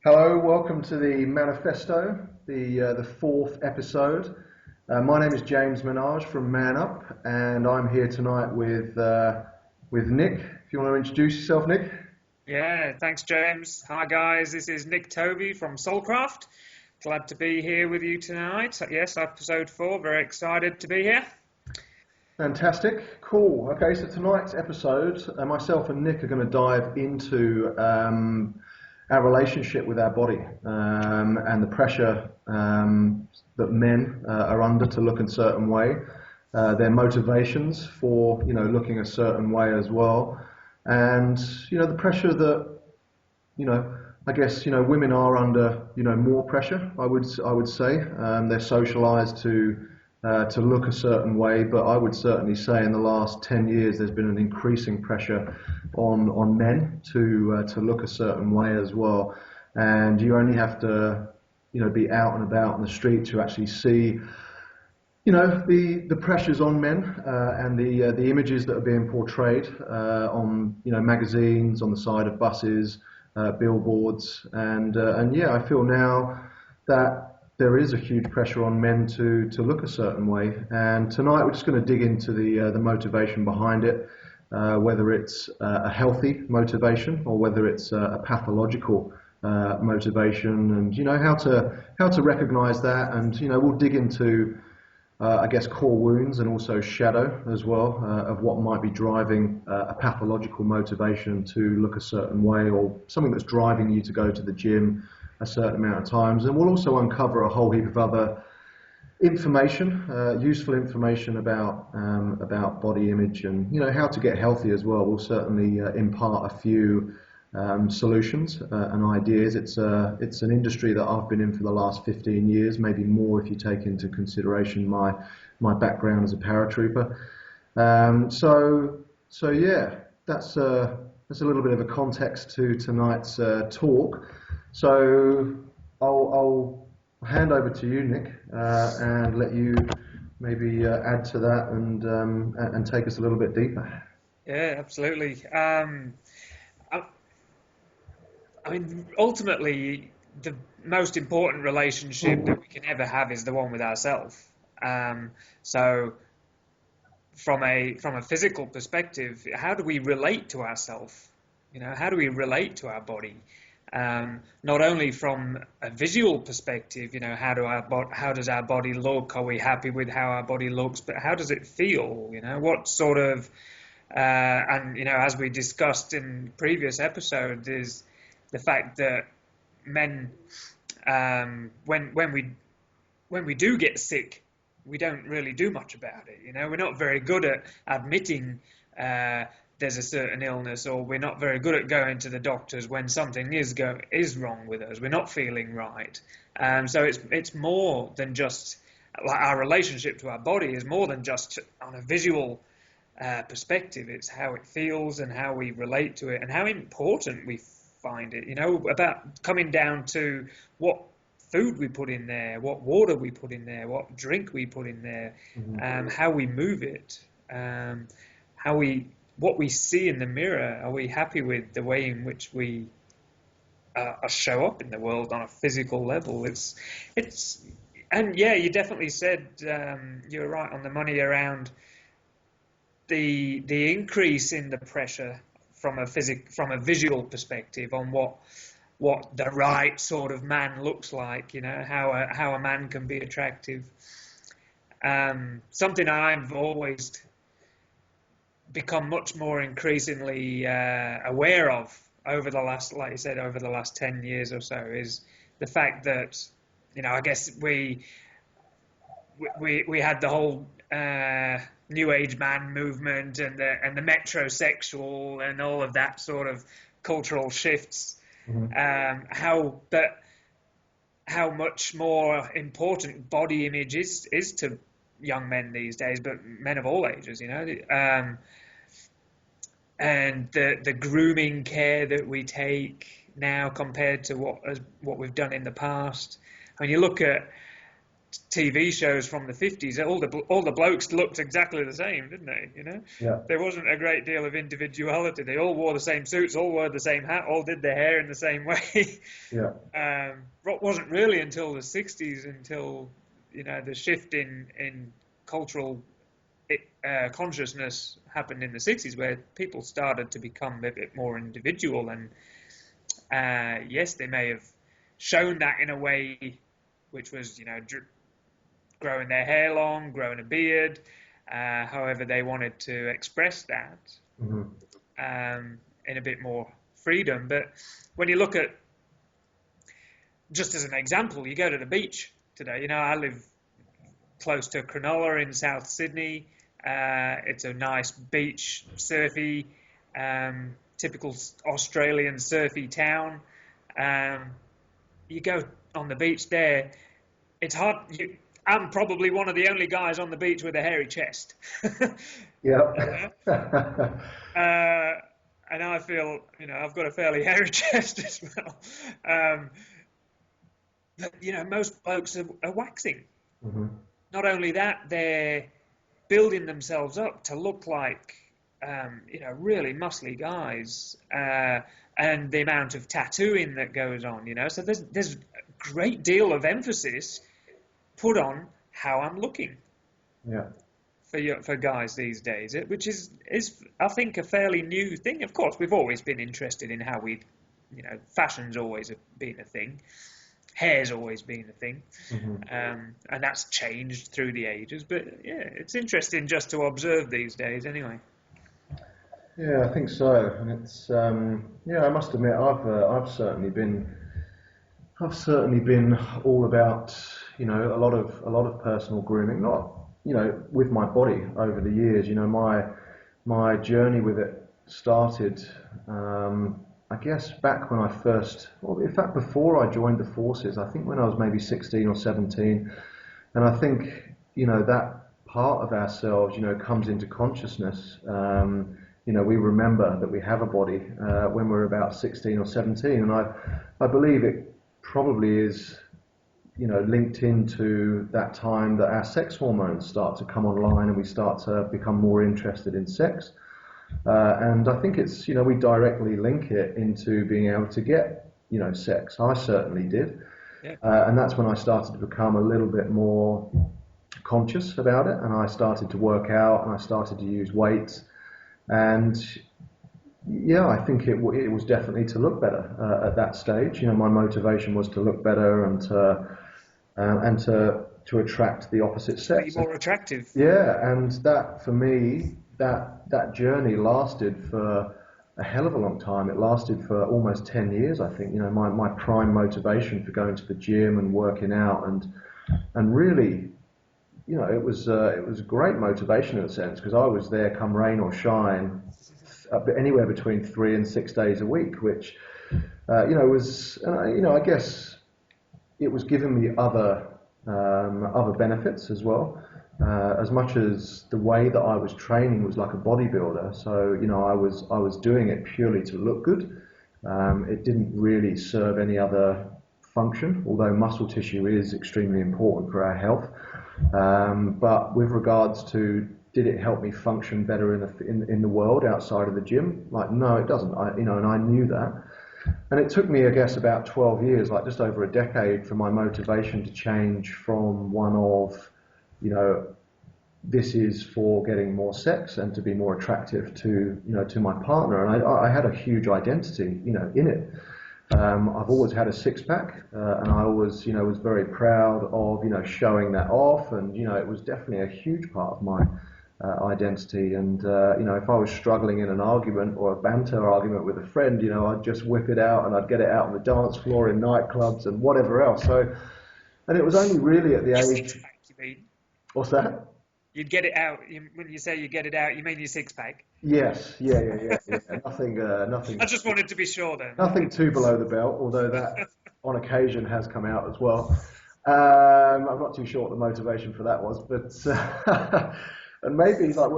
Hello, welcome to the Manifesto, the fourth episode. My name is James and Nic from Man Up, and I'm here tonight with Nick. If you want to introduce yourself, Nick. Yeah, thanks, James. Hi, guys. This is Nick Tovey from Soulcraft. Glad to be here with you tonight. Yes, episode 4. Very excited to be here. Fantastic, cool. Okay, so tonight's episode, myself and Nick are going to dive into our relationship with our body and the pressure that men are under to look a certain way, their motivations for looking a certain way as well, and the pressure that I guess women are under more pressure. I would say they're socialised to look a certain way, but I would certainly say in the last 10 years there's been an increasing pressure on men to look a certain way as well. And you only have to be out and about on the street to actually see the pressures on men and the images that are being portrayed on magazines, on the side of buses, billboards, and yeah, I feel now that there is a huge pressure on men to look a certain way. And tonight we're just going to dig into the motivation behind it, whether it's a healthy motivation or whether it's a pathological motivation, and how to recognise that. And we'll dig into I guess core wounds and also shadow as well of what might be driving a pathological motivation to look a certain way, or something that's driving you to go to the gym a certain amount of times. And we'll also uncover a whole heap of other information, useful information about body image and how to get healthy as well. We'll certainly impart a few solutions and ideas. It's an industry that I've been in for the last 15 years, maybe more if you take into consideration my background as a paratrooper. So yeah, that's a little bit of a context to tonight's talk. So I'll hand over to you, Nick, and let you maybe add to that and take us a little bit deeper. Yeah, absolutely. I mean, ultimately, the most important relationship that we can ever have is the one with ourselves. So, from a physical perspective, how do we relate to ourselves? How do we relate to our body? Not only from a visual perspective, how does our body look? Are we happy with how our body looks? But how does it feel? What sort of and as we discussed in previous episodes, is the fact that men, when we do get sick, we don't really do much about it. We're not very good at admitting there's a certain illness, or we're not very good at going to the doctors when something is wrong with us. We're not feeling right. So it's more than just, like, our relationship to our body is more than just on a visual perspective. It's how it feels and how we relate to it and how important we find it. About coming down to what food we put in there, what water we put in there, what drink we put in there, how we move it, what we see in the mirror. Are we happy with the way in which we show up in the world on a physical level? And yeah, you definitely said you're right on the money around the increase in the pressure from a visual perspective on what the right sort of man looks like. How a man can be attractive. Something I've always become much more increasingly aware of over the last, like you said, over the last 10 years or so, is the fact that, I guess we had the whole New Age man movement and the metrosexual and all of that sort of cultural shifts. How much more important body image is to young men these days, but men of all ages, and the grooming care that we take now compared to what we've done in the past. When you look at TV shows from the 50s, all the blokes looked exactly the same, didn't they? Yeah. There wasn't a great deal of individuality. They all wore the same suits, all wore the same hat, all did their hair in the same way. Yeah. It wasn't really until the 60s, until the shift in cultural consciousness happened in the 60s, where people started to become a bit more individual. And yes, they may have shown that in a way which was, growing their hair long, growing a beard, however they wanted to express that in a bit more freedom. But when you look at, just as an example, you go to the beach today. I live close to Cronulla in South Sydney. It's a nice beach, surfy, typical Australian surfy town. You go on the beach there, it's hard. I'm probably one of the only guys on the beach with a hairy chest. Yeah. And I feel, I've got a fairly hairy chest as well. But, most blokes are waxing. Mm-hmm. Not only that, they're building themselves up to look like, really muscly guys. And the amount of tattooing that goes on, So there's a great deal of emphasis put on how I'm looking. Yeah. For guys these days, which is I think a fairly new thing. Of course, we've always been interested in how fashion's always been a thing, hair's always been a thing, and that's changed through the ages. But yeah, it's interesting just to observe these days, anyway. Yeah, I think so, and it's I must admit, I've certainly been all about a lot of personal grooming, not with my body over the years. My journey with it started, I guess, back when I first, well, in fact, before I joined the forces. I think when I was maybe 16 or 17, and I think that part of ourselves comes into consciousness. We remember that we have a body when we're about 16 or 17, and I believe it probably is linked into that time that our sex hormones start to come online and we start to become more interested in sex. And I think it's, we directly link it into being able to get, sex. I certainly did. Yeah. And that's when I started to become a little bit more conscious about it. And I started to work out and I started to use weights. And yeah, I think it was definitely to look better at that stage. My motivation was to look better and to attract the opposite sex. Be more attractive. Yeah, and that for me, that journey lasted for a hell of a long time. It lasted for almost 10 years, I think. My prime motivation for going to the gym and working out and really, it was a great motivation in a sense, because I was there come rain or shine, anywhere between 3 and 6 days a week, which was I guess it was giving me other benefits as well. As much as the way that I was training was like a bodybuilder, so I was doing it purely to look good. It didn't really serve any other function, although muscle tissue is extremely important for our health. But with regards to, did it help me function better in the world outside of the gym? Like, no, it doesn't. And I knew that. And it took me, I guess, about 12 years, like just over a decade, for my motivation to change from one of, this is for getting more sex and to be more attractive to my partner. And I had a huge identity, in it. I've always had a six-pack, and I always, was very proud of, showing that off. And, it was definitely a huge part of my identity. And, if I was struggling in an argument or a banter argument with a friend, I'd just whip it out and I'd get it out on the dance floor in nightclubs and whatever else. So, and it was only really at the age... Six-pack, you mean? What's that? You'd get it out. When you say you get it out, you mean your six-pack? Yes, yeah. Nothing. I just wanted to be sure then. Nothing too below the belt, although that on occasion has come out as well. I'm not too sure what the motivation for that was, but and maybe like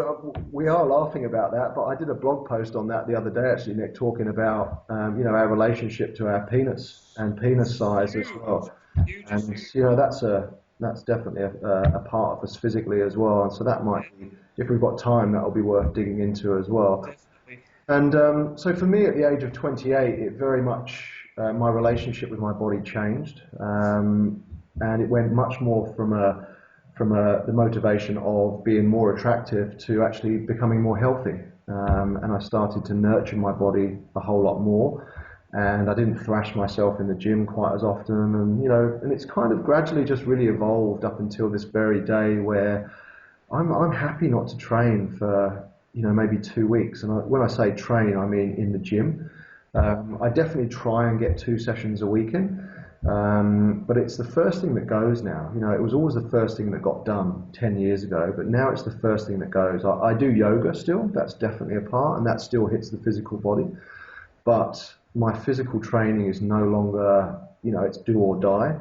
we are laughing about that. But I did a blog post on that the other day, actually, Nick, talking about our relationship to our penis and penis size as well. Huge. And that's a that's definitely a part of us physically as well. And so that might be, if we've got time, that'll be worth digging into as well. Definitely. And so for me, at the age of 28, it very much my relationship with my body changed, and it went much more from the motivation of being more attractive to actually becoming more healthy. And I started to nurture my body a whole lot more. And I didn't thrash myself in the gym quite as often. And, and it's kind of gradually just really evolved up until this very day where I'm happy not to train for, maybe 2 weeks. And when I say train, I mean in the gym. I definitely try and get 2 sessions a week in. But it's the first thing that goes now. It was always the first thing that got done 10 years ago, but now it's the first thing that goes. I do yoga still, that's definitely a part, and that still hits the physical body. But my physical training is no longer, it's do or die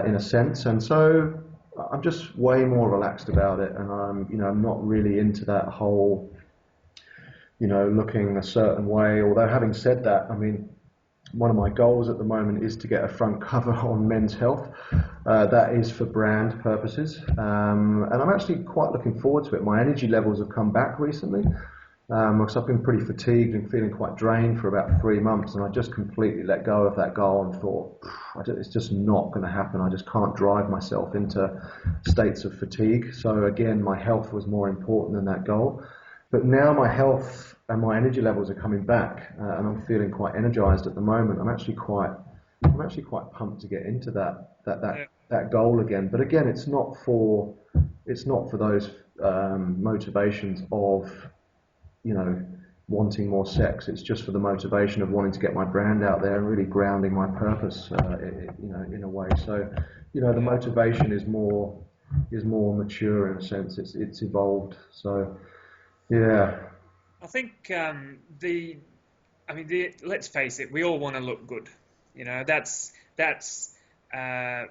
in a sense. And so I'm just way more relaxed about it. And I'm not really into that whole, looking a certain way. Although having said that, I mean, one of my goals at the moment is to get a front cover on Men's Health. That is for brand purposes. And I'm actually quite looking forward to it. My energy levels have come back recently. Because I've been pretty fatigued and feeling quite drained for about 3 months, and I just completely let go of that goal and thought, it's just not going to happen. I just can't drive myself into states of fatigue. So again, my health was more important than that goal. But now my health and my energy levels are coming back, and I'm feeling quite energized at the moment. I'm actually quite pumped to get into that goal again. But again, it's not for those motivations of wanting more sex. It's just for the motivation of wanting to get my brand out there and really grounding my purpose, in a way. So, the motivation is more mature in a sense. It's evolved. So, yeah. I think let's face it, we all want to look good. That's a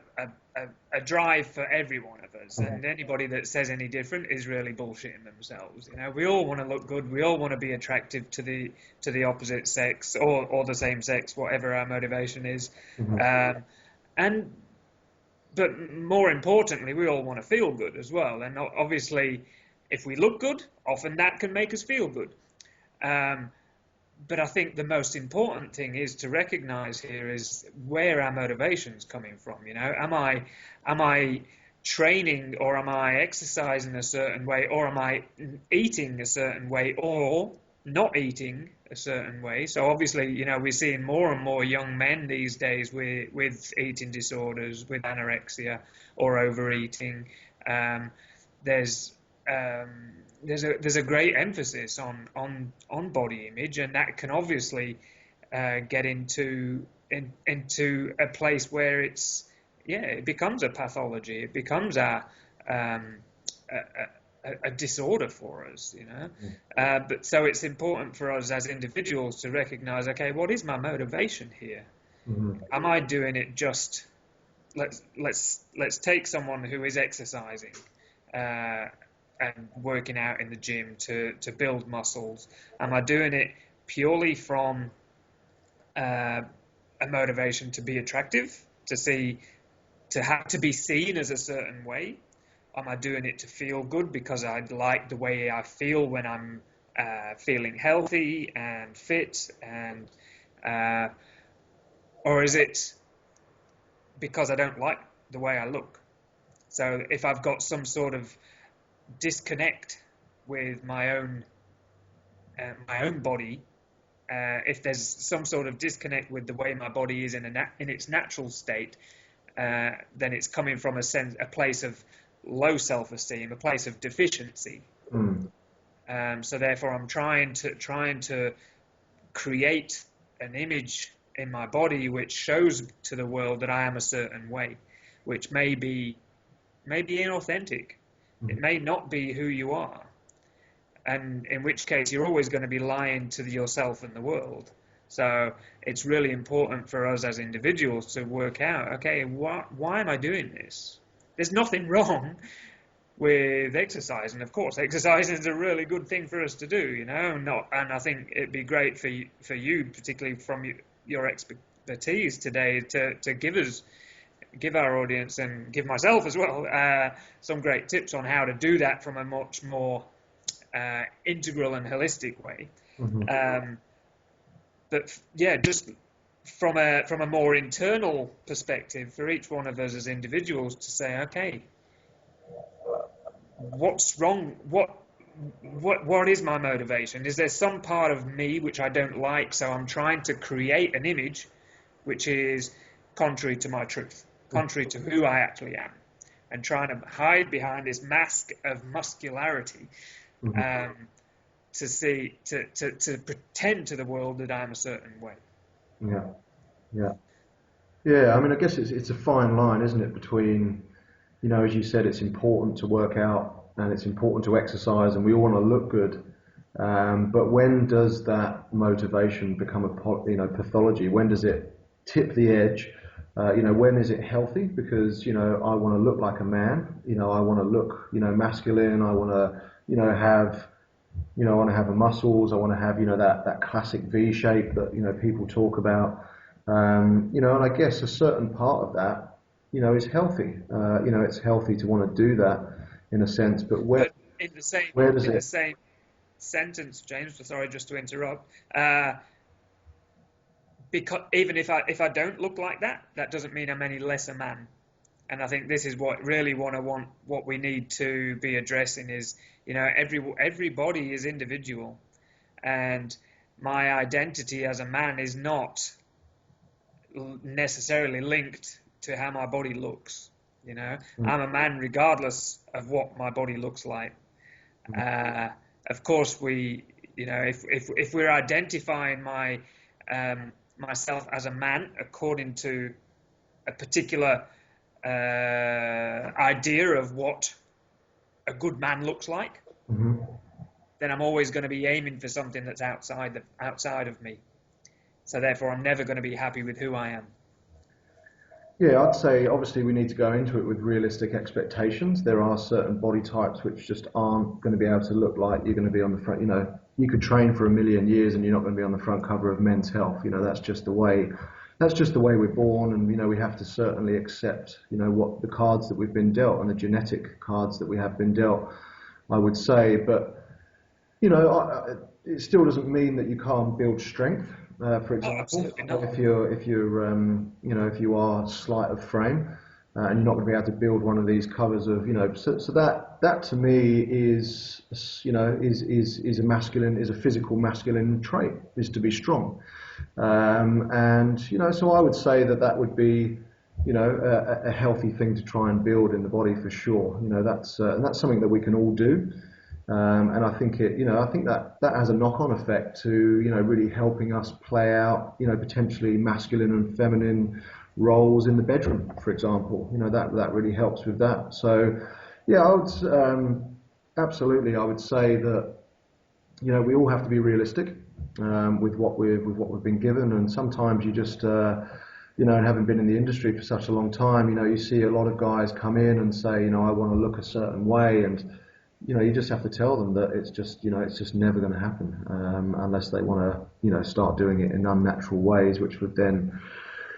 drive for every one of us, and anybody that says any different is really bullshitting themselves. We all want to look good. We all want to be attractive to the opposite sex or the same sex, whatever our motivation is. But more importantly, we all want to feel good as well. And obviously, if we look good, often that can make us feel good. But I think the most important thing is to recognize here is where our motivation's coming from. Am I training, or am I exercising a certain way, or am I eating a certain way, or not eating a certain way? So obviously, we're seeing more and more young men these days with eating disorders, with anorexia or overeating. There's a great emphasis on body image, and that can obviously get into a place where it becomes a pathology. It becomes a disorder for us, But so it's important for us as individuals to recognize, okay, what is my motivation here? Am I doing it just? Let's take someone who is exercising. And working out in the gym to build muscles. Am I doing it purely from a motivation to be attractive, to have to be seen as a certain way? Am I doing it to feel good because I like the way I feel when I'm feeling healthy and fit, or is it because I don't like the way I look? So if I've got some sort of disconnect with my own body, if there's some sort of disconnect with the way my body is in its natural state, then it's coming from a place of low self-esteem, a place of deficiency. So therefore, I'm trying to create an image in my body which shows to the world that I am a certain way, which may be inauthentic. It may not be who you are, and in which case you're always going to be lying to yourself and the world. So it's really important for us as individuals to work out, okay, why am I doing this? There's nothing wrong with exercise, and of course exercise is a really good thing for us to do, and I think it'd be great for you, particularly from your expertise today, to give us give our audience and give myself as well some great tips on how to do that from a much more integral and holistic way. Mm-hmm. But yeah, just from a more internal perspective, for each one of us as individuals to say, okay, what's wrong? What is my motivation? Is there some part of me which I don't like, so I'm trying to create an image which is contrary to my truth, contrary to who I actually am, and trying to hide behind this mask of muscularity, Mm-hmm. to pretend to the world that I'm a certain way. Yeah, yeah, yeah. I mean, I guess it's a fine line, isn't it, between, as you said, it's important to work out and it's important to exercise, and we all want to look good. But when does that motivation become pathology? When does it tip the edge? When is it healthy? Because, I want to look like a man. I want to look, masculine. I want to, have, I want to have the muscles. I want to have, that classic V shape that, people talk about. And I guess a certain part of that, is healthy. It's healthy to want to do that in a sense, but But where does in the it? same sentence, James, sorry, just to interrupt, because even if I don't look like that, that doesn't mean I'm any less a man. And I think this is what we need to be addressing is, everybody is individual, and my identity as a man is not necessarily linked to how my body looks. I'm a man regardless of what my body looks like. Of course, if we're identifying myself as a man according to a particular idea of what a good man looks like, Mhm. then I'm always going to be aiming for something that's outside of me. So therefore, I'm never going to be happy with who I am. Yeah, I'd say obviously we need to go into it with realistic expectations. There are certain body types which just aren't going to be able to look like you're going to be on the front. You could train for a million years and you're not going to be on the front cover of Men's Health. That's just the way. That's just the way we're born, and we have to certainly accept, what the cards that we've been dealt and the genetic cards that we have been dealt. I would say, but it still doesn't mean that you can't build strength. For Oh, example, absolutely not. if you are slight of frame, and you're not going to be able to build one of these covers of, so that to me is, is a physical masculine trait, is to be strong. And so I would say that would be, a healthy thing to try and build in the body for sure. And that's something that we can all do. And I think I think that has a knock-on effect to, really helping us play out, potentially masculine and feminine roles in the bedroom, for example. That really helps with that. So, yeah, absolutely, I would say that, we all have to be realistic with what we've been given, and sometimes you just and having been in the industry for such a long time, you see a lot of guys come in and say, I want to look a certain way, and you just have to tell them that it's just never going to happen unless they want to, start doing it in unnatural ways, which would then,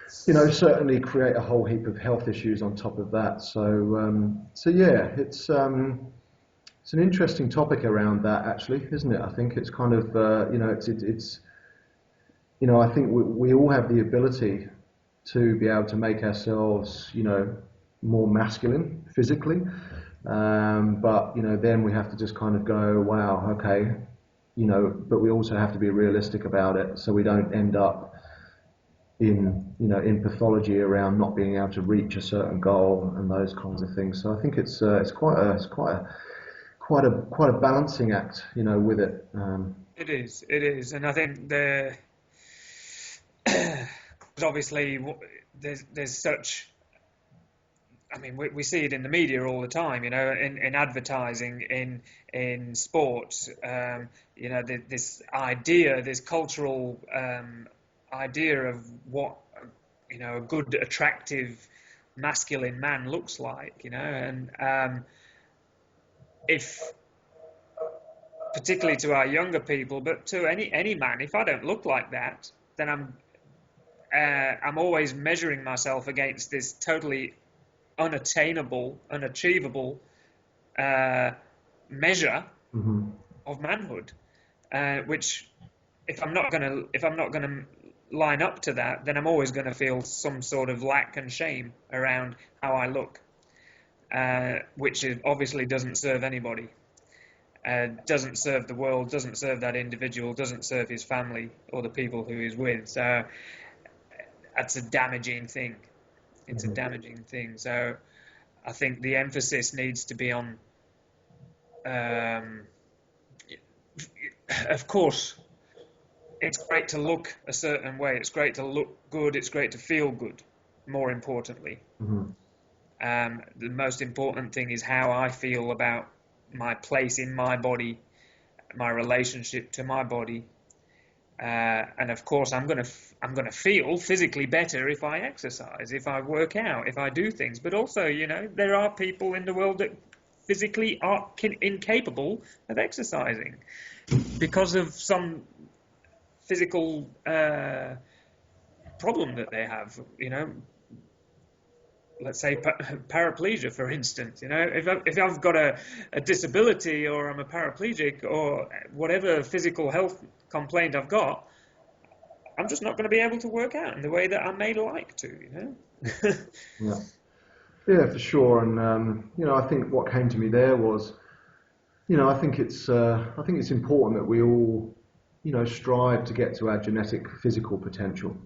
certainly create a whole heap of health issues on top of that. So yeah, it's an interesting topic around that, actually, isn't it? I think it's kind of, it's I think we all have the ability to be able to make ourselves, more masculine physically. But then we have to just kind of go, wow, okay, but we also have to be realistic about it, so we don't end up in pathology around not being able to reach a certain goal and those kinds of things. So I think it's quite a balancing act, with it. It is, and I think obviously there's such. I mean, we see it in the media all the time, in advertising, in sports, this idea, this cultural idea of what, a good, attractive, masculine man looks like, and if, particularly to our younger people, but to any man, if I don't look like that, then I'm always measuring myself against this totally unattainable, unachievable measure Mm-hmm. of manhood, which if I'm not gonna line up to that, then I'm always going to feel some sort of lack and shame around how I look, which obviously doesn't serve anybody, doesn't serve the world, doesn't serve that individual, doesn't serve his family or the people who he's with. So that's a damaging thing. It's a damaging thing. So I think the emphasis needs to be on, of course, it's great to look a certain way. It's great to look good. It's great to feel good, more importantly. The most important thing is how I feel about my place in my body, my relationship to my body. And of course, I'm gonna feel physically better if I exercise, if I work out, if I do things. But also, there are people in the world that physically are incapable of exercising because of some physical problem that they have. Let's say paraplegia, for instance. If I've got a disability, or I'm a paraplegic, or whatever physical health complaint I've got, I'm just not going to be able to work out in the way that I may like to. Yeah, for sure. And I think what came to me there was, I think it's important that we all, strive to get to our genetic physical potential,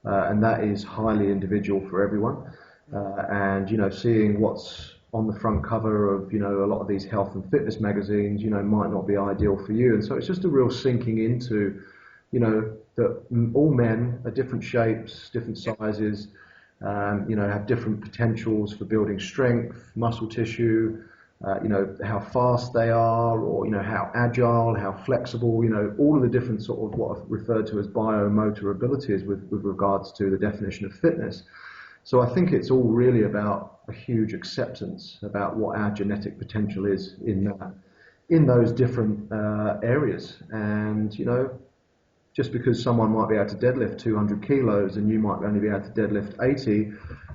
and that is highly individual for everyone. And seeing what's on the front cover of a lot of these health and fitness magazines, might not be ideal for you. And so it's just a real sinking into, that all men are different shapes, different sizes, have different potentials for building strength, muscle tissue, how fast they are, or how agile, how flexible, all of the different sort of what are referred to as biomotor abilities with regards to the definition of fitness. So I think it's all really about a huge acceptance about what our genetic potential is in those different areas. And just because someone might be able to deadlift 200 kilos and you might only be able to deadlift 80,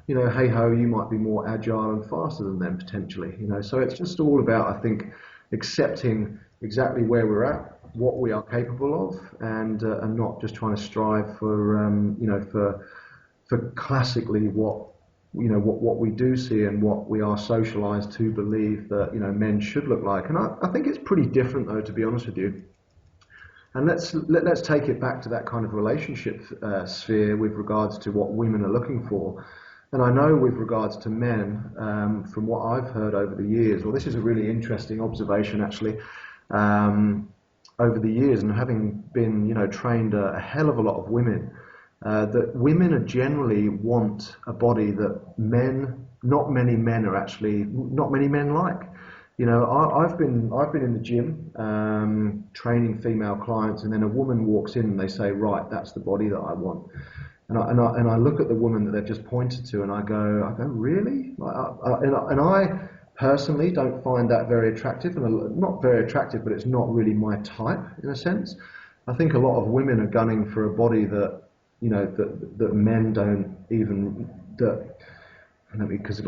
hey ho, you might be more agile and faster than them potentially. So it's just all about, I think, accepting exactly where we're at, what we are capable of, and not just trying to strive for classically what we do see and what we are socialized to believe that men should look like. And I think it's pretty different, though, to be honest with you. And let's take it back to that kind of relationship sphere with regards to what women are looking for. And I know with regards to men, from what I've heard over the years, well, this is a really interesting observation actually, over the years, and having been trained a hell of a lot of women, that women are generally want a body that not many men like. I've been in the gym training female clients, and then a woman walks in and they say, right, that's the body that I want. And I look at the woman that they've just pointed to, and I go, really? And I personally don't find that very attractive, and not very attractive, but it's not really my type in a sense. I think a lot of women are gunning for a body that that men don't even, because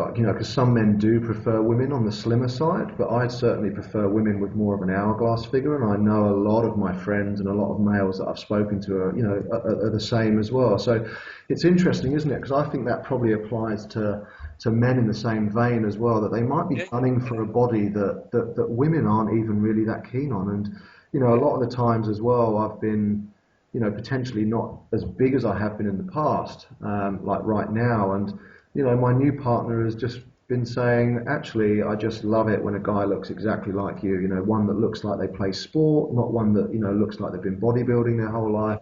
some men do prefer women on the slimmer side, but I'd certainly prefer women with more of an hourglass figure, and I know a lot of my friends and a lot of males that I've spoken to are the same as well. So it's interesting, isn't it? Because I think that probably applies to men in the same vein as well, that they might be gunning for a body that women aren't even really that keen on. And a lot of the times as well, I've been potentially not as big as I have been in the past, like right now. And, my new partner has just been saying, actually, I just love it when a guy looks exactly like you, one that looks like they play sport, not one that, looks like they've been bodybuilding their whole life.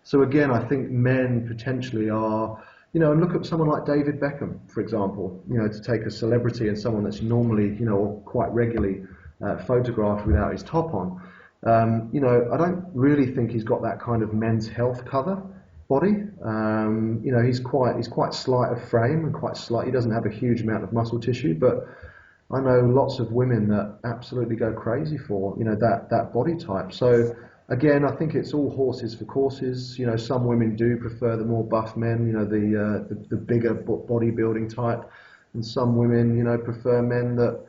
So again, I think men potentially are, and look at someone like David Beckham, for example, to take a celebrity and someone that's normally, or quite regularly photographed without his top on. I don't really think he's got that kind of Men's Health cover body. He's quite slight of frame and quite slight. He doesn't have a huge amount of muscle tissue, but I know lots of women that absolutely go crazy for that body type. So Again, I think it's all horses for courses. You know, some women do prefer the more buff men, you know, the bigger bodybuilding type, and some women, you know, prefer men that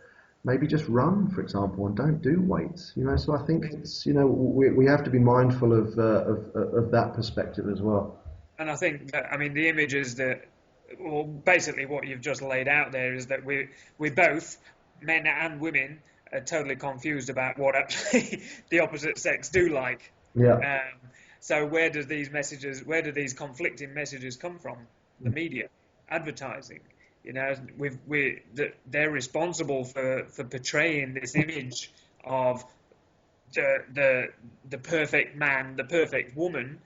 maybe just run, for example, and don't do weights. You know, so I think it's, you know, we have to be mindful of that perspective as well. And I think that, I mean, the images that, well, basically what you've just laid out there is that we both, men and women, are totally confused about what actually the opposite sex do like. Yeah. So where do these conflicting messages come from? The media, advertising. You know, they're responsible for portraying this image of the perfect man, the perfect woman,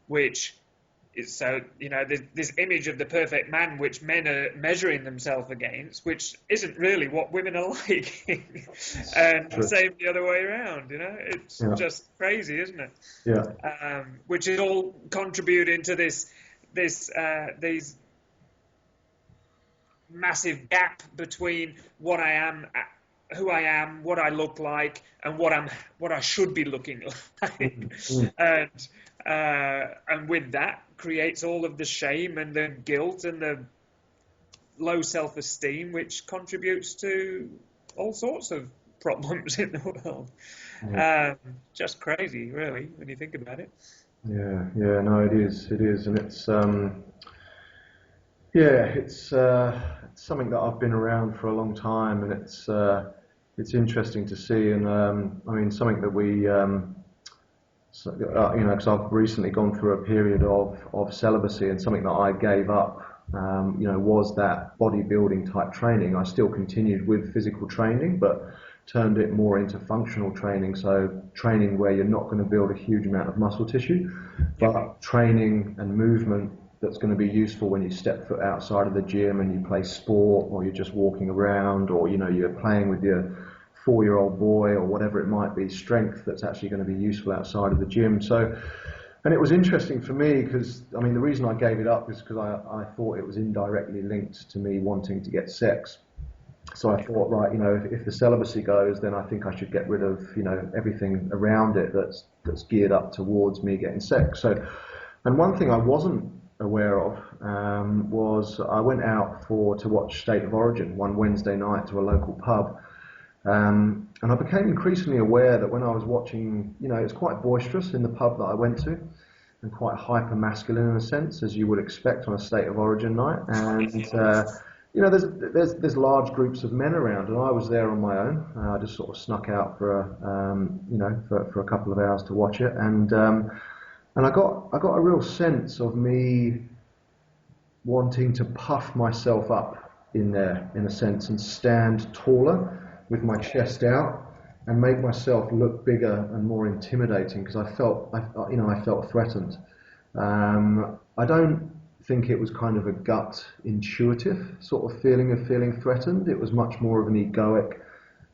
which is, so, you know, this image of the perfect man which men are measuring themselves against, which isn't really what women are like. And the same the other way around, you know, it's just crazy, isn't it? Yeah. Which is all contributing to these massive gap between what I am, who I am, what I look like, and what I should be looking like. And with that creates all of the shame and the guilt and the low self-esteem, which contributes to all sorts of problems in the world. Just crazy, really, when you think about it. Yeah, yeah, no, it is, and it's something that I've been around for a long time, and it's interesting to see, and I mean, something that we, you know, because I've recently gone through a period of celibacy, and something that I gave up, you know, was that bodybuilding type training. I still continued with physical training, but turned it more into functional training, so training where you're not going to build a huge amount of muscle tissue, but training and movement that's going to be useful when you step foot outside of the gym and you play sport, or you're just walking around, or, you know, you're playing with your 4-year-old boy, or whatever it might be, strength that's actually going to be useful outside of the gym. So, and it was interesting for me because, I mean, the reason I gave it up is because I thought it was indirectly linked to me wanting to get sex. So I thought, right, you know, if the celibacy goes, then I think I should get rid of, you know, everything around it that's geared up towards me getting sex. So, and one thing I wasn't aware of was I went out to watch State of Origin one Wednesday night to a local pub. And I became increasingly aware that when I was watching, you know, it's quite boisterous in the pub that I went to, and quite hyper masculine in a sense, as you would expect on a State of Origin night. And you know, there's large groups of men around, and I was there on my own. I just sort of snuck out for you know, for a couple of hours to watch it, and I got a real sense of me wanting to puff myself up in there, in a sense, and stand taller with my chest out and make myself look bigger and more intimidating, because I felt threatened. I don't think it was kind of a gut intuitive sort of feeling of feeling threatened. It was much more of an egoic,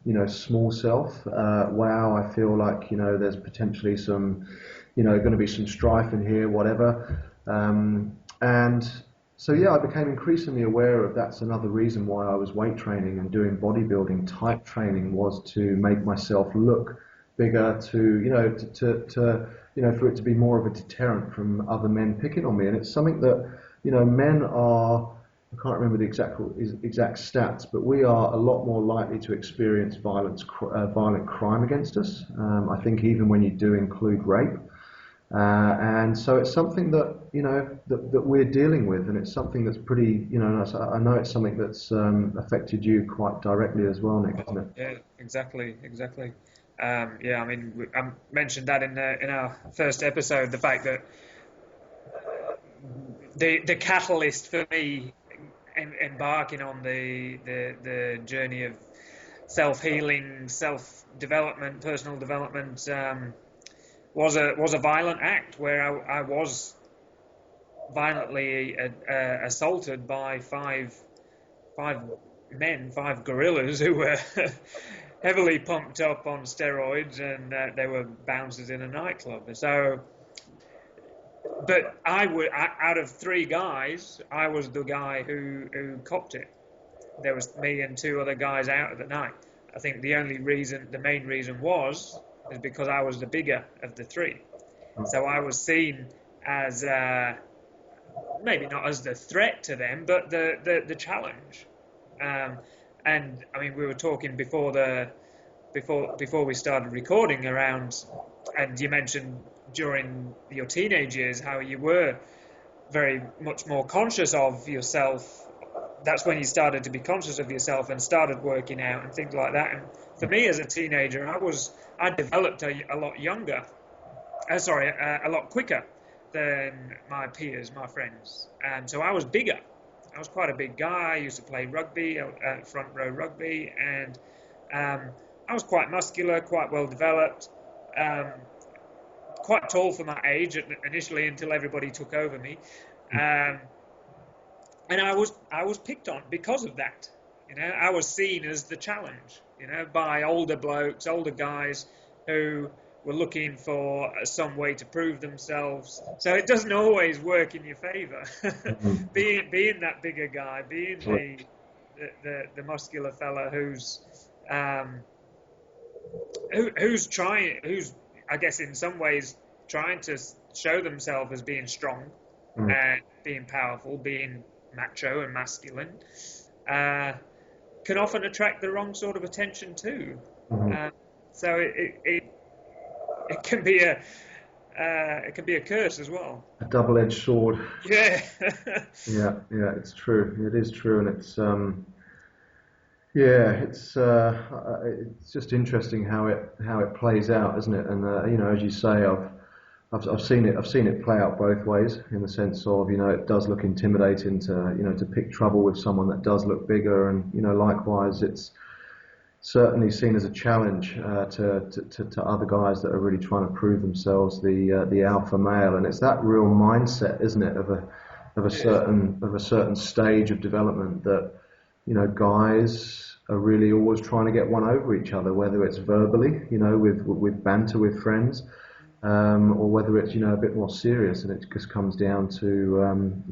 you know, small self. Wow, I feel like, you know, there's potentially some, you know, going to be some strife in here, whatever. And so, yeah, I became increasingly aware of that's another reason why I was weight training and doing bodybuilding type training, was to make myself look bigger, to, you know, to you know, for it to be more of a deterrent from other men picking on me. And it's something that, you know, men are, I can't remember the exact stats, but we are a lot more likely to experience violent crime against us. I think even when you do include rape. And so it's something that, you know, that we're dealing with, and it's something that's pretty, you know, I know it's something that's affected you quite directly as well, Nick, isn't it? Yeah, exactly. Yeah, I mean, I mentioned that in our first episode, the fact that the catalyst for me embarking on the journey of self-healing, self-development, personal development, was a violent act where I was violently assaulted by five men, five gorillas who were heavily pumped up on steroids, and they were bouncers in a nightclub. So, but out of three guys, I was the guy who copped it. There was me and two other guys out at the night. I think the main reason was is because I was the bigger of the three. So I was seen as maybe not as the threat to them, but the challenge. And I mean, we were talking before we started recording around, and you mentioned during your teenage years how you were very much more conscious of yourself. That's when you started to be conscious of yourself and started working out and things like that. And for me as a teenager, I developed a lot younger, a lot quicker than my peers, my friends. And so I was bigger. I was quite a big guy. I used to play rugby, front row rugby, and I was quite muscular, quite well developed, quite tall for my age initially until everybody took over me. And I was picked on because of that. You know, I was seen as the challenge, you know, by older blokes, older guys who were looking for some way to prove themselves. So it doesn't always work in your favour. being that bigger guy, being the muscular fella who's I guess in some ways trying to show themselves as being strong and being powerful, being macho and masculine, can often attract the wrong sort of attention too. So it can be a curse as well. A double-edged sword. Yeah. yeah, it's true. It is true, and it's just interesting how it plays out, isn't it? And you know, as you say, I've seen it play out both ways, in the sense of, you know, it does look intimidating to pick trouble with someone that does look bigger, and, you know, likewise it's certainly seen as a challenge to other guys that are really trying to prove themselves the alpha male. And it's that real mindset, isn't it, of a certain stage of development that, you know, guys are really always trying to get one over each other, whether it's verbally, you know, with banter with friends, or whether it's, you know, a bit more serious, and it just comes down to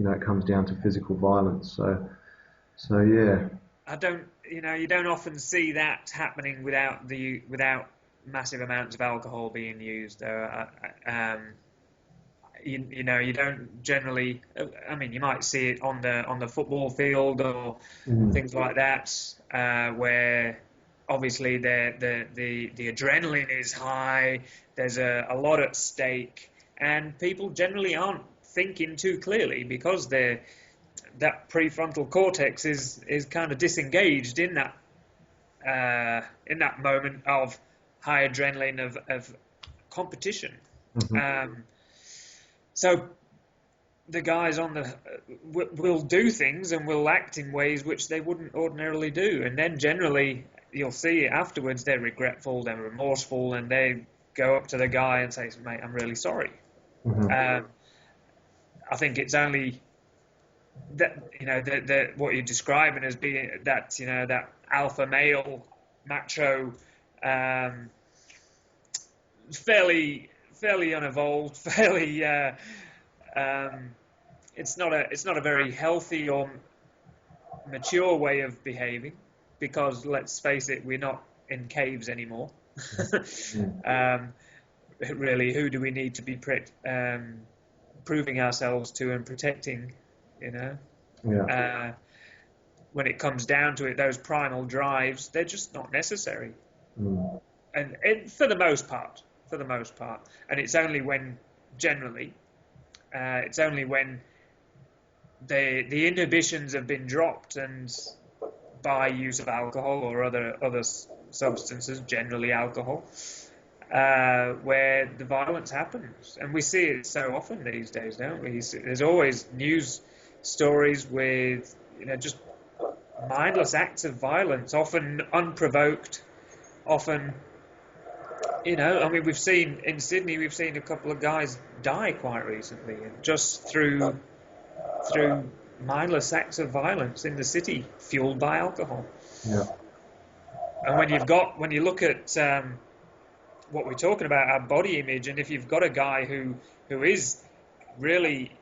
physical violence. So yeah. You don't often see that happening without massive amounts of alcohol being used. You don't generally. I mean, you might see it on the football field or things like that, where obviously the adrenaline is high. There's a lot at stake, and people generally aren't thinking too clearly because that prefrontal cortex is kind of disengaged in that moment of high adrenaline of competition. So the guys will do things and will act in ways which they wouldn't ordinarily do, and then generally you'll see afterwards they're regretful, they're remorseful, and they go up to the guy and say, "Mate, I'm really sorry." I think it's only that, you know, what you're describing as being that, you know, that alpha male, macho, fairly unevolved, fairly. It's not a very healthy or mature way of behaving, because let's face it, we're not in caves anymore. Really, who do we need to be proving ourselves to and protecting? You know, when it comes down to it, those primal drives, they're just not necessary. And for the most part, and it's only when the inhibitions have been dropped, and by use of alcohol or other substances, generally alcohol, where the violence happens. And we see it so often these days, don't we? There's always news stories with, you know, just mindless acts of violence, often unprovoked, often, you know, I mean, we've seen in Sydney, a couple of guys die quite recently, just through mindless acts of violence in the city, fueled by alcohol. And when you look at what we're talking about, our body image, and if you've got a guy who is really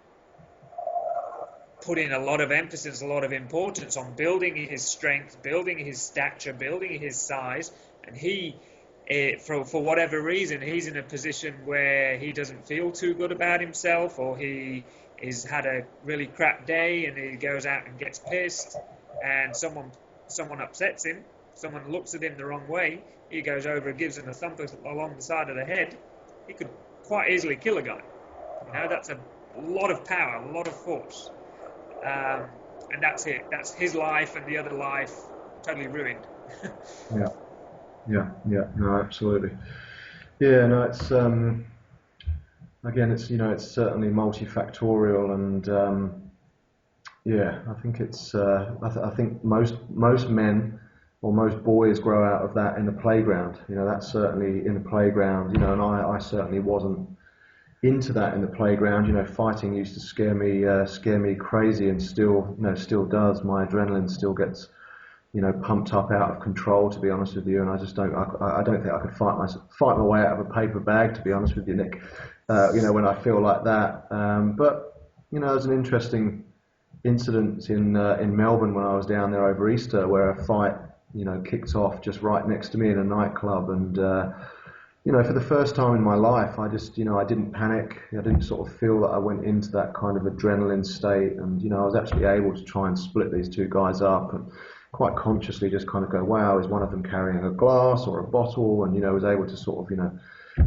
putting a lot of emphasis, a lot of importance on building his strength, building his stature, building his size, and he for whatever reason, he's in a position where he doesn't feel too good about himself, or he has had a really crap day and he goes out and gets pissed, and someone upsets him, someone looks at him the wrong way, he goes over and gives him a thump along the side of the head. He could quite easily kill a guy. That's a lot of power, a lot of force, and that's it. That's his life, and the other life totally ruined. Yeah, no, absolutely. Yeah, no, it's again, it's certainly multifactorial, and yeah, I think it's I think most men or most boys grow out of that in the playground. That's certainly in the playground. And I certainly wasn't into that in the playground. Fighting used to scare me crazy, and still does. My adrenaline still gets pumped up out of control, to be honest with you, and I don't think I could fight my way out of a paper bag, to be honest with you, Nick. When I feel like that. But there's an interesting incident in Melbourne when I was down there over Easter, where a fight kicked off just right next to me in a nightclub, and for the first time in my life, I just I didn't panic. I didn't sort of feel that I went into that kind of adrenaline state, and I was actually able to try and split these two guys up, and quite consciously just kind of go, wow, is one of them carrying a glass or a bottle? And was able to sort of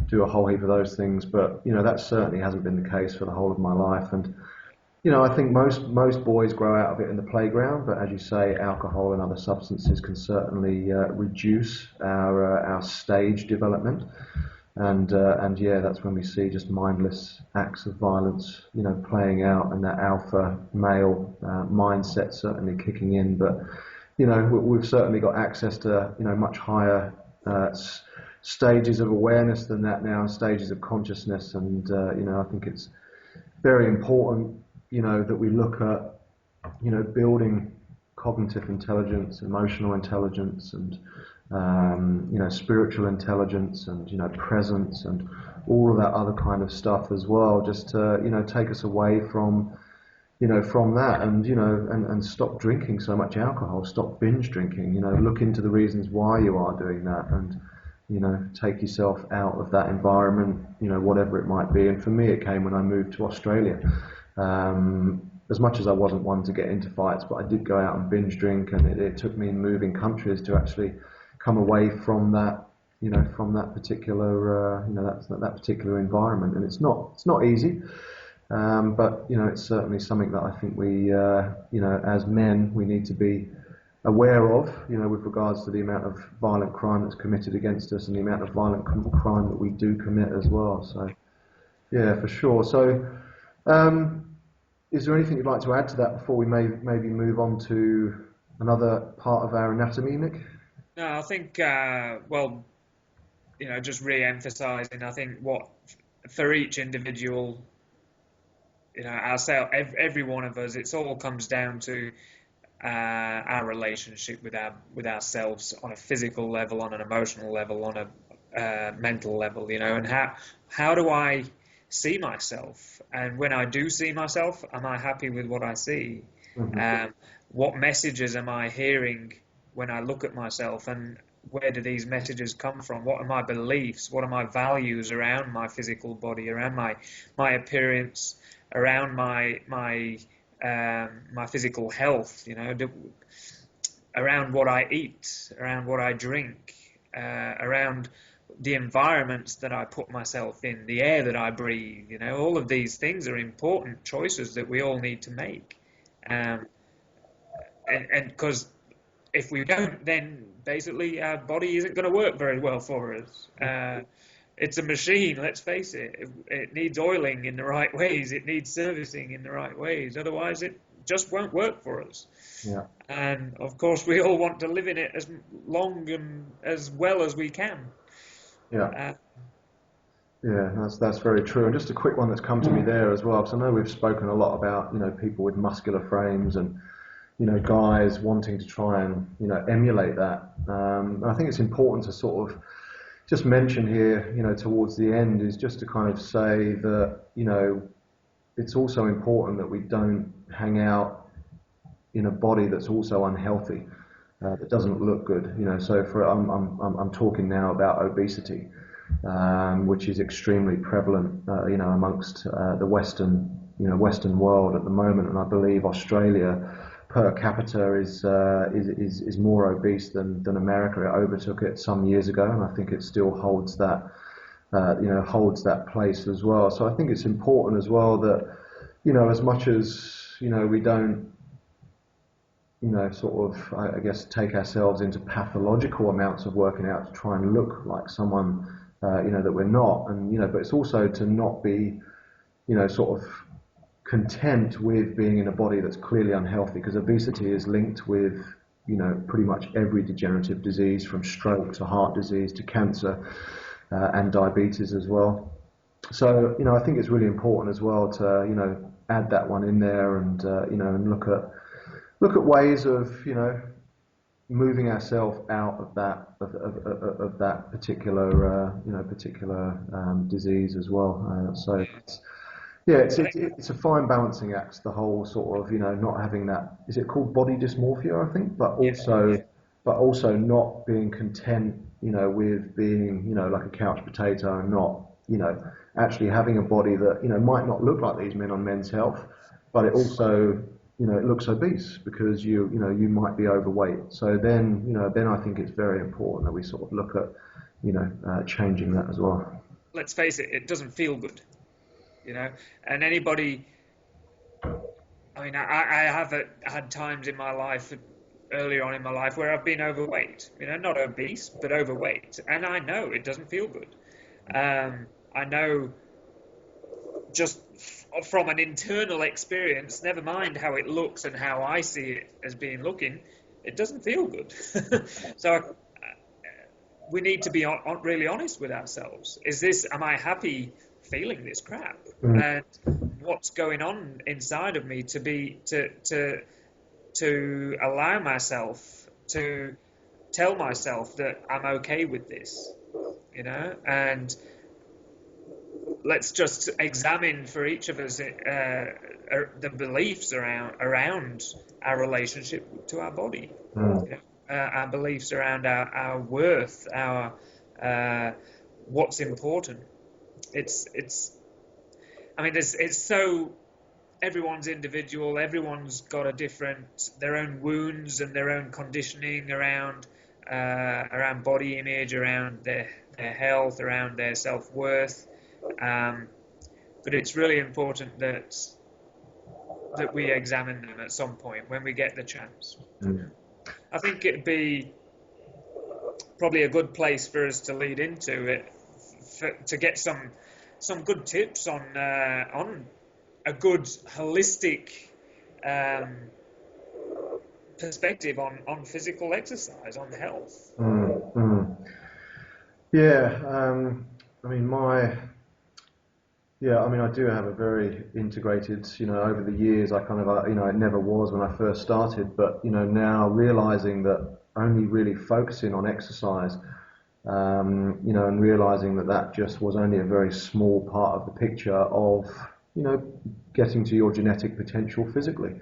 do a whole heap of those things. But that certainly hasn't been the case for the whole of my life. And I think most boys grow out of it in the playground, but as you say, alcohol and other substances can certainly reduce our stage development. And yeah, that's when we see just mindless acts of violence, playing out, and that alpha male mindset certainly kicking in. But we've certainly got access to much higher stages of awareness than that now, stages of consciousness, and I think it's very important that we look at building cognitive intelligence, emotional intelligence, and spiritual intelligence, and presence, and all of that other kind of stuff as well, just to take us away from from that, and stop drinking so much alcohol, stop binge drinking, look into the reasons why you are doing that, and take yourself out of that environment, whatever it might be. And for me, it came when I moved to Australia. As much as I wasn't one to get into fights, but I did go out and binge drink, and it took me moving countries to actually come away from that, from that particular, that particular environment. And it's not easy. But it's certainly something that I think we, as men, we need to be aware of, with regards to the amount of violent crime that's committed against us, and the amount of violent crime that we do commit as well. So, yeah, for sure. So, is there anything you'd like to add to that before we maybe move on to another part of our anatomy, Nick? No, I think, just re-emphasising, I think for each individual, ourselves, every one of us, it all comes down to our relationship with ourselves on a physical level, on an emotional level, on a mental level, and how do I see myself? And when I do see myself, am I happy with what I see? Mm-hmm. What messages am I hearing when I look at myself, and where do these messages come from? What are my beliefs? What are my values around my physical body, around my appearance, around my physical health, around what I eat, around what I drink, around the environments that I put myself in, the air that I breathe. All of these things are important choices that we all need to make. And because if we don't, then basically our body isn't going to work very well for us. It's a machine, let's face it. It needs oiling in the right ways. It needs servicing in the right ways. Otherwise, it just won't work for us. Yeah. And, of course, we all want to live in it as long and as well as we can. Yeah. Yeah, that's very true. And just a quick one that's come to me there as well, because I know we've spoken a lot about, people with muscular frames and, guys wanting to try and, emulate that. And I think it's important to sort of just mention here, towards the end, is just to kind of say that, it's also important that we don't hang out in a body that's also unhealthy. that doesn't look good. So I'm talking now about obesity, which is extremely prevalent, amongst the Western world at the moment, and I believe Australia per capita is more obese than America. It overtook it some years ago, and I think it still holds that place as well. So I think it's important as well that, as much as, we don't, sort of, I guess, take ourselves into pathological amounts of working out to try and look like someone, that we're not. And, but it's also to not be, sort of content with being in a body that's clearly unhealthy, because obesity is linked with, pretty much every degenerative disease, from stroke to heart disease to cancer, and diabetes as well. So, I think it's really important as well to, add that one in there, and, and look at ways of, moving ourselves out of that particular, disease as well. So it's a fine balancing act, the whole sort of, not having that, is it called body dysmorphia, I think, but also not being content, with being, like a couch potato, and not, actually having a body that, might not look like these men on Men's Health, but it also, it looks obese because you might be overweight. So then I think it's very important that we sort of look at, changing that as well. Let's face it, it doesn't feel good, and anybody, I mean, I have had times in my life, earlier on in my life, where I've been overweight, not obese, but overweight. And I know it doesn't feel good. I know just from an internal experience, never mind how it looks and how I see it as being looking, it doesn't feel good. So we need to be really honest with ourselves. Am I happy feeling this crap? And what's going on inside of me to allow myself to tell myself that I'm okay with this, and let's just examine for each of us the beliefs around our relationship to our body, our beliefs around our worth, our what's important. It's so. Everyone's individual. Everyone's got their own wounds and their own conditioning around body image, around their health, around their self-worth. But it's really important that we examine them at some point when we get the chance. I think it'd be probably a good place for us to lead into it, to get some good tips on a good holistic perspective on physical exercise, on health. I do have a very integrated, over the years, I kind of, it never was when I first started, but, now realizing that only really focusing on exercise, and realizing that just was only a very small part of the picture of, getting to your genetic potential physically.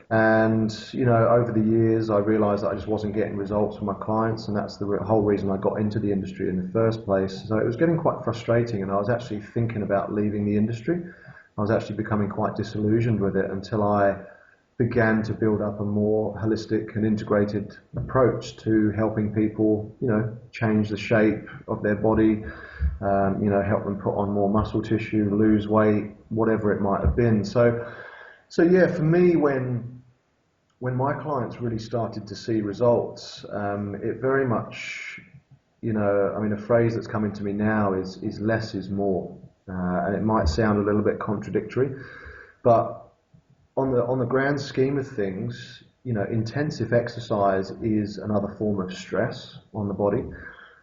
And, over the years, I realized that I just wasn't getting results from my clients, and that's the whole reason I got into the industry in the first place. So it was getting quite frustrating, and I was actually thinking about leaving the industry. I was actually becoming quite disillusioned with it until I began to build up a more holistic and integrated approach to helping people, change the shape of their body, help them put on more muscle tissue, lose weight, whatever it might have been. So yeah, for me, when my clients really started to see results, it very much, a phrase that's coming to me now is less is more. And it might sound a little bit contradictory, but on the grand scheme of things, intensive exercise is another form of stress on the body.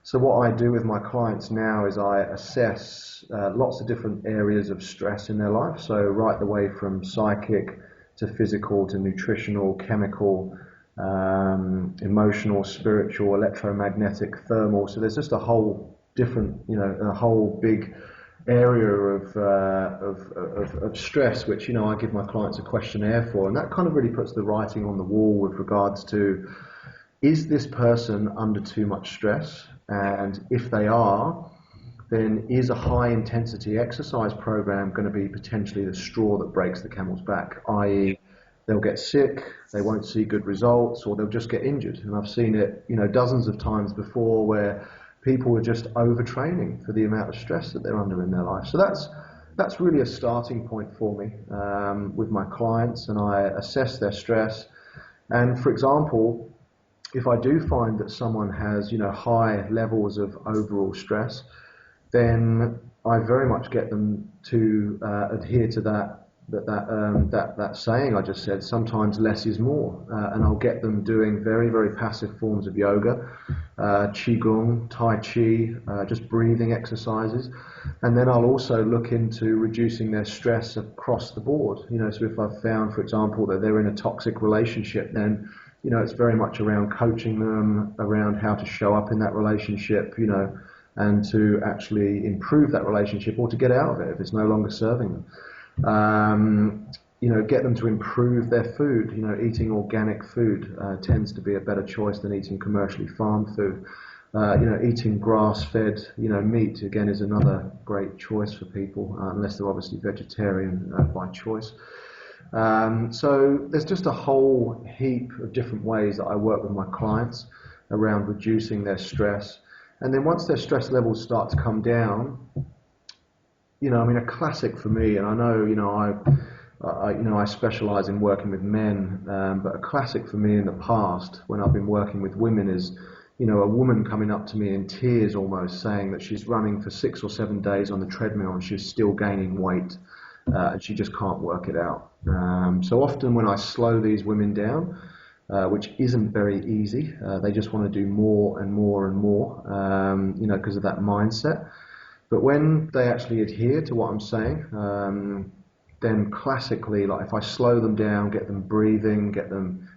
So what I do with my clients now is I assess lots of different areas of stress in their life. So right the way from psychic to physical to nutritional, chemical, emotional, spiritual, electromagnetic, thermal. So there's just a whole different, a whole big area of stress, which, I give my clients a questionnaire for, and that kind of really puts the writing on the wall with regards to, is this person under too much stress? And if they are, then is a high intensity exercise program going to be potentially the straw that breaks the camel's back, i.e. they'll get sick, they won't see good results, or they'll just get injured. And I've seen it, dozens of times before where people are just overtraining for the amount of stress that they're under in their life. So that's really a starting point for me with my clients, and I assess their stress. And for example, if I do find that someone has, high levels of overall stress, then I very much get them to adhere to that saying I just said. Sometimes less is more, and I'll get them doing very, very passive forms of yoga, qigong, tai chi, just breathing exercises, and then I'll also look into reducing their stress across the board. So if I've found, for example, that they're in a toxic relationship, then it's very much around coaching them around how to show up in that relationship, and to actually improve that relationship or to get out of it if it's no longer serving them. Get them to improve their food. Eating organic food tends to be a better choice than eating commercially farmed food. Eating grass-fed, meat again is another great choice for people, unless they're obviously vegetarian by choice. So there's just a whole heap of different ways that I work with my clients around reducing their stress. And then once their stress levels start to come down, a classic for me, and I know, I specialize in working with men, but a classic for me in the past when I've been working with women is, a woman coming up to me in tears almost saying that she's running for 6 or 7 days on the treadmill and she's still gaining weight, and she just can't work it out. So often when I slow these women down, which isn't very easy, they just want to do more and more and more, because of that mindset. But when they actually adhere to what I'm saying, then classically, like if I slow them down, get them breathing, get them,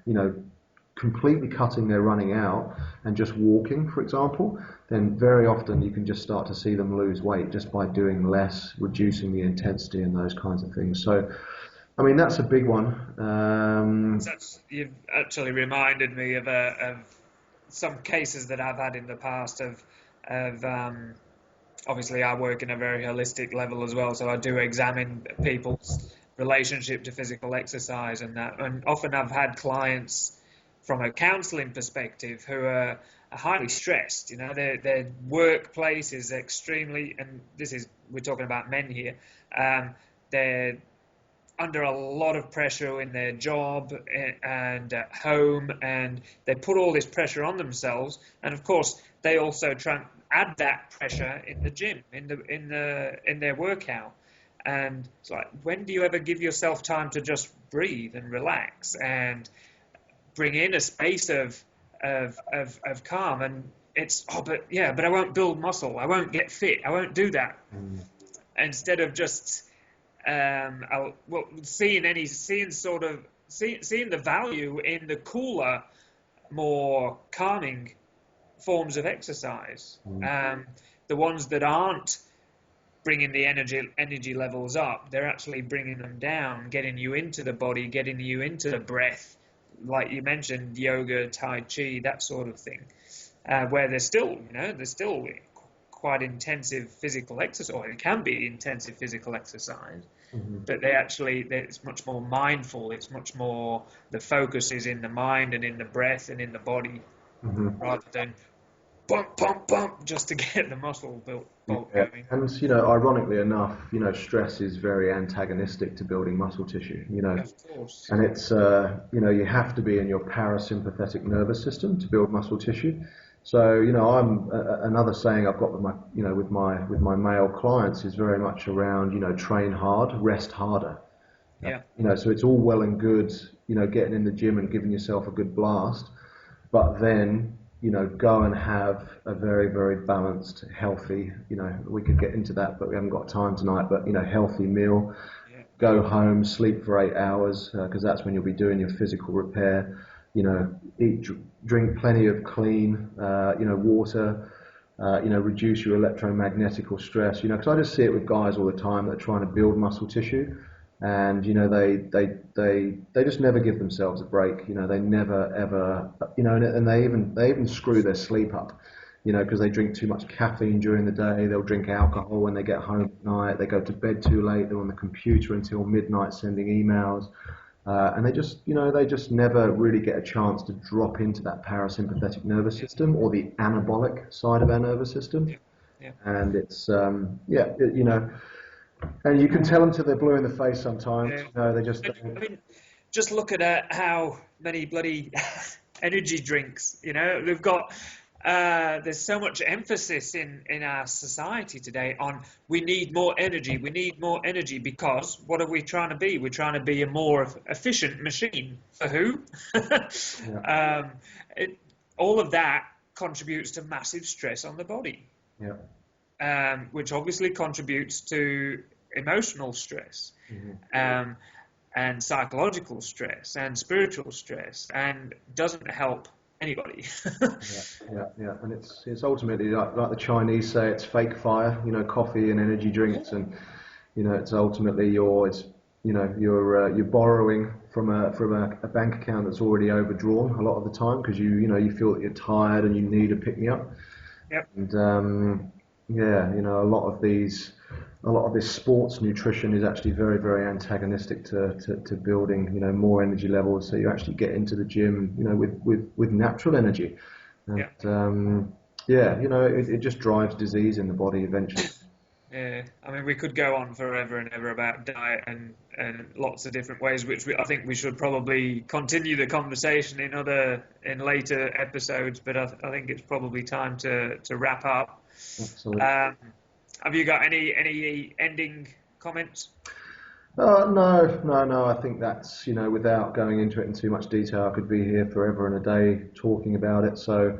completely cutting their running out and just walking, for example, then very often you can just start to see them lose weight just by doing less, reducing the intensity and those kinds of things. So, that's a big one. You've actually reminded me of some cases that I've had in the past of obviously I work in a very holistic level as well, so I do examine people's relationship to physical exercise and that. And often I've had clients from a counselling perspective who are highly stressed. Their workplace is extremely, and we're talking about men here, they're under a lot of pressure in their job and at home, and they put all this pressure on themselves, and of course they also try and add that pressure in the gym, in their workout. And it's like, when do you ever give yourself time to just breathe and relax and bring in a space of calm? And it's, but I won't build muscle, I won't get fit, I won't do that. Instead of just seeing the value in the cooler, more calming forms of exercise, the ones that aren't bringing the energy levels up, they're actually bringing them down, getting you into the body, getting you into the breath, like you mentioned, yoga, tai chi, that sort of thing, where there's still quite intensive physical exercise, or it can be intensive physical exercise, but it's much more mindful, it's much more, the focus is in the mind and in the breath and in the body, rather than bump, bump, bump, just to get the muscle bulk going. And, ironically enough, stress is very antagonistic to building muscle tissue, Of course. And it's, you have to be in your parasympathetic nervous system to build muscle tissue. So, I'm another saying I've got with my male clients is very much around, train hard, rest harder. Yeah. So it's all well and good, getting in the gym and giving yourself a good blast, but then, go and have a very, very balanced, healthy, we could get into that, but we haven't got time tonight, but, healthy meal, go home, sleep for 8 hours, because that's when you'll be doing your physical repair, drink plenty of clean, water, reduce your electromagnetic stress, because I just see it with guys all the time that are trying to build muscle tissue, and they just never give themselves a break. They never ever, and they even screw their sleep up, because they drink too much caffeine during the day. They'll drink alcohol when they get home at night. They go to bed too late. They're on the computer until midnight sending emails. And they just never really get a chance to drop into that parasympathetic nervous system or the anabolic side of our nervous system. Yeah. And it's, and you can tell them till they're blue in the face sometimes. They just don't. I mean, just look at how many bloody energy drinks, they've got. There's so much emphasis in our society today on we need more energy because what are we trying to be? We're trying to be a more efficient machine. For who? Yeah. All of that contributes to massive stress on the body. Yeah. Which obviously contributes to emotional stress, and psychological stress and spiritual stress, and doesn't help anybody. Yeah, and it's ultimately like the Chinese say, it's fake fire. Coffee and energy drinks, and it's ultimately you're borrowing from a bank account that's already overdrawn a lot of the time because you feel that you're tired and you need a pick me up. Yep. And a lot of this sports nutrition is actually very, very antagonistic to building, more energy levels. So you actually get into the gym, with natural energy. And, it just drives disease in the body eventually. Yeah, I mean, we could go on forever and ever about diet and lots of different ways, which I think we should probably continue the conversation in later episodes. But I think it's probably time to wrap up. Absolutely. Have you got any ending comments? No. I think that's, without going into it in too much detail, I could be here forever and a day talking about it. So,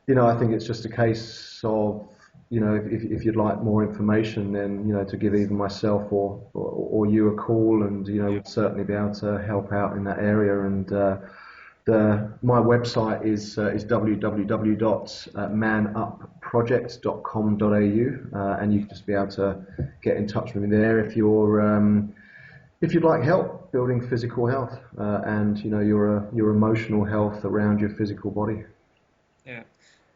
I think it's just a case of, if you'd like more information, then, to give either myself or you a call, and, we'd certainly be able to help out in that area. And my website is www.manupproject.com.au, and you can just be able to get in touch with me there if you'd like help building physical health, and your emotional health around your physical body. Yeah,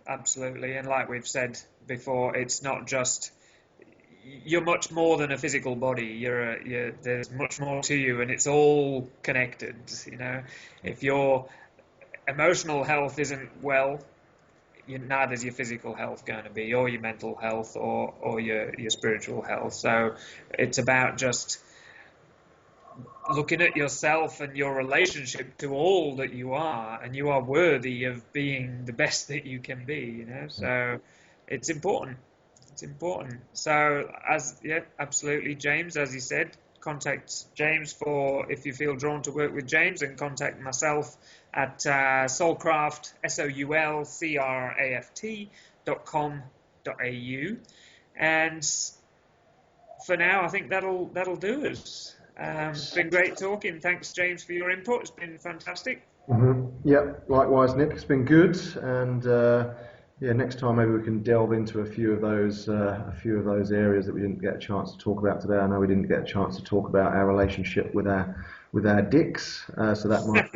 absolutely. And like we've said before, it's not just you're much more than a physical body. There's much more to you, and it's all connected. If your emotional health isn't well, neither is your physical health going to be, or your mental health, or your spiritual health. So it's about just looking at yourself and your relationship to all that you are, and you are worthy of being the best that you can be. So it's important. It's important. So absolutely, James, as he said, contact James if you feel drawn to work with James, and contact myself at soulcraft, soulcraft.com.au. And for now, I think that'll do us. It's been great talking. Thanks, James, for your input. It's been fantastic. Yep, likewise, Nick. It's been good, and next time maybe we can delve into a few of those areas that we didn't get a chance to talk about today. I know we didn't get a chance to talk about our relationship with our dicks, so that might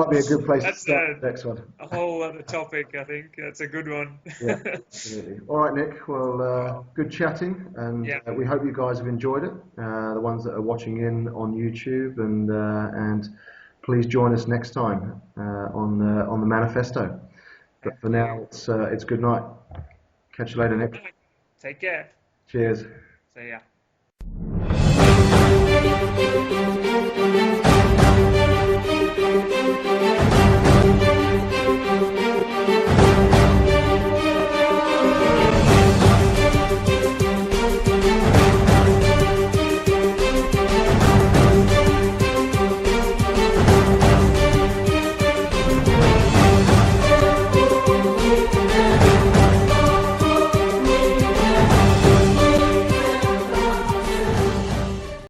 be a good place to start the next one. A whole other topic, I think. That's a good one. Yeah, absolutely. All right, Nick. Well, good chatting, and we hope you guys have enjoyed it. The ones that are watching in on YouTube, and please join us next time on the MANifesto. But for now, it's good night. Catch you later, Nick. Take care. Cheers. See ya.